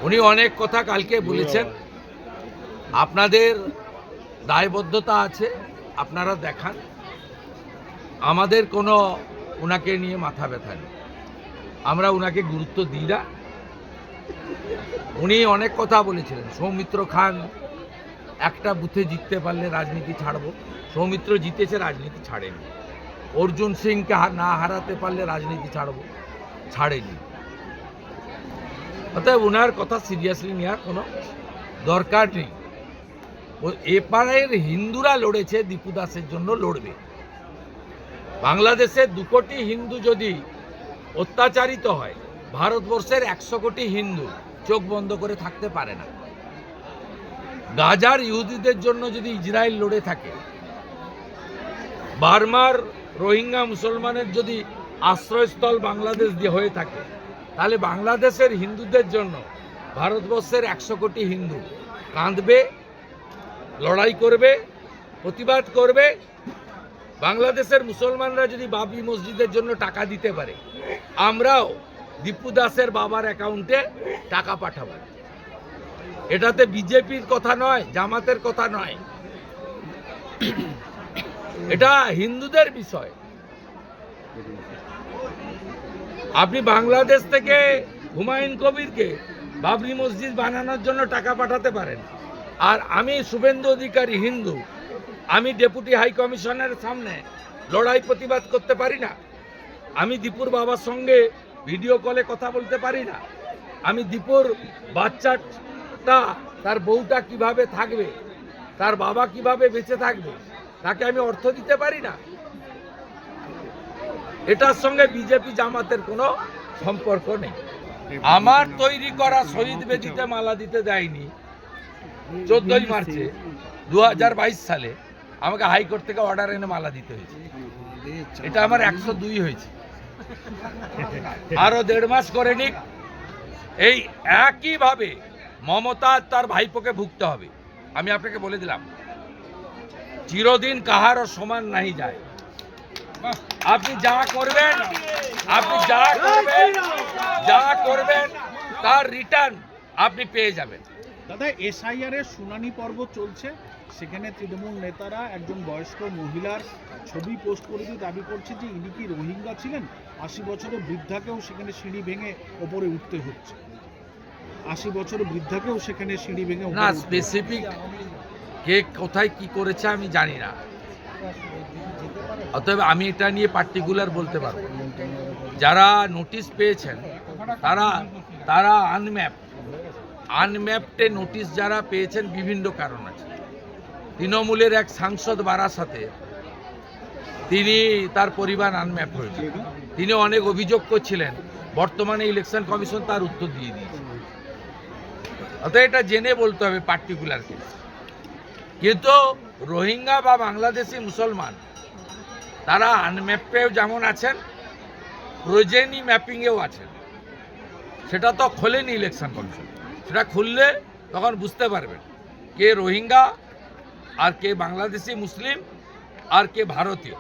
উনি অনেক কথা কালকে বলেছেন, আপনাদের দায়বদ্ধতা আছে, আপনারা দেখান, আমাদের কোনো ওনাকে নিয়ে মাথা ব্যথা নেই, আমরা ওনাকে গুরুত্ব দিই না। উনি অনেক কথা বলেছিলেন, সৌমিত্র খান একটা বুথে জিততে পারলে রাজনীতি ছাড়ব, সৌমিত্র জিতেছে, রাজনীতি ছাড়েনি। অর্জুন সিংকে না হারাতে পারলে রাজনীতি ছাড়েনি। অতএব ওনার কথা সিরিয়াসলি নেওয়ার কোনো দরকার নেই। এপারের হিন্দুরা লড়েছে, দীপু দাসের জন্য লড়বে। বাংলাদেশের 2 কোটি হিন্দু যদি অত্যাচারিত হয়, ভারতবর্ষের 100 কোটি হিন্দু চোখ বন্ধ করে থাকতে পারে না। গাজার ইহুদিদের জন্য যদি ইসরায়েল লড়ে থাকে, বার্মার রোহিঙ্গা মুসলমানের যদি আশ্রয়স্থল বাংলাদেশ দিয়ে হয়ে থাকে, তাহলে বাংলাদেশের হিন্দুদের জন্য ভারতবর্ষের 100 কোটি হিন্দু কাঁদবে, লড়াই করবে, প্রতিবাদ করবে। বাংলাদেশের মুসলমানরা যদি বাবরি মসজিদের জন্য টাকা দিতে পারে, আমরাও দীপু দাসের বাবার অ্যাকাউন্টে টাকা পাঠাবো। এটাতে বিজেপির কথা নয়, জামাতের কথা নয়, এটা হিন্দুদের বিষয়। আপনি বাংলাদেশ থেকে হুমায়ুন কবিরকে বাবরি মসজিদ বানানোর জন্য টাকা পাঠাতে পারেন, আর আমি শুভেন্দু অধিকারী হিন্দু, আমি ডেপুটি হাই কমিশনের সামনে লড়াই প্রতিবাদ করতে পারি না? আমি দীপুর বাবার সঙ্গে ভিডিও কলে কথা বলতে পারি না? আমি দীপুর বাচ্চাটা, তার বউটা কিভাবে থাকবে, তার বাবা কিভাবে বেঁচে থাকবে, তাকে আমি অর্থ দিতে পারি না? এটার সঙ্গে বিজেপি জামাতের কোনো সম্পর্ক নেই। আমার তৈরি করা শহীদ বেদিতে মালা দিতে দেয়নি 14ই মার্চে 2022 সালে, আমাকে হাইকোর্ট থেকে অর্ডার এনে মালা দিতে হয়েছে। এটা আমার 102 হয়েছে, আরো 1.5 মাস করে নিক। এই একইভাবে মমতা তার ভাইপোকে ভুগতে হবে। আমি আপনাকে বলে দিলাম, চিরদিন কাহারও সমান নাহি যায়। আপনি যা করবেন তার রিটার্ন আপনি পেয়ে যাবেন। দাদা, এসআইআর এর শুনানি পর্ব চলছে, সেখানে তৃণমূল নেতারা একজন বয়স্ক মহিলার ছবি পোস্ট করে দিয়ে দাবি করছে যে ইনি কি রোহিঙ্গা ছিলেন। 80 বছরের বৃদ্ধাকেও সেখানে সিঁড়ি ভেঙে ওপরে উঠতে হচ্ছে। 80 বছরের বৃদ্ধাকেও সেখানে সিঁড়ি ভেঙে না, স্পেসিফিক কে কোথায় কি করেছে আমি জানি না, অতএব আমি এটা নিয়ে পার্টিকুলার বলতে পারবো। যারা নোটিশ পেয়েছেন তারা আনম্যাপডে নোটিশ যারা পেয়েছেন, বিভিন্ন কারণ আছে। তৃণমূলের এক সাংসদ বারাসাতে, তার পরিবার আনম্যাপ হয়েছে, তিনি অনেক অভিযোগ করছিলেন, বর্তমানে ইলেকশন কমিশন তার উত্তর দিয়ে দিয়েছে। অতএব এটা জেনে বলতে হবে পার্টিকুলার কেস। কিন্তু রোহিঙ্গা বা বাংলাদেশি মুসলমান তারা আনম্যাপেও যেমন আছেন, প্রোজেনি ম্যাপিংয়েও আছেন। সেটা তো খোলেনি ইলেকশন কমিশন, সেটা খুললে তখন বুঝতে পারবেন কে রোহিঙ্গা, আর কে বাংলাদেশি মুসলিম, আর কে ভারতীয়।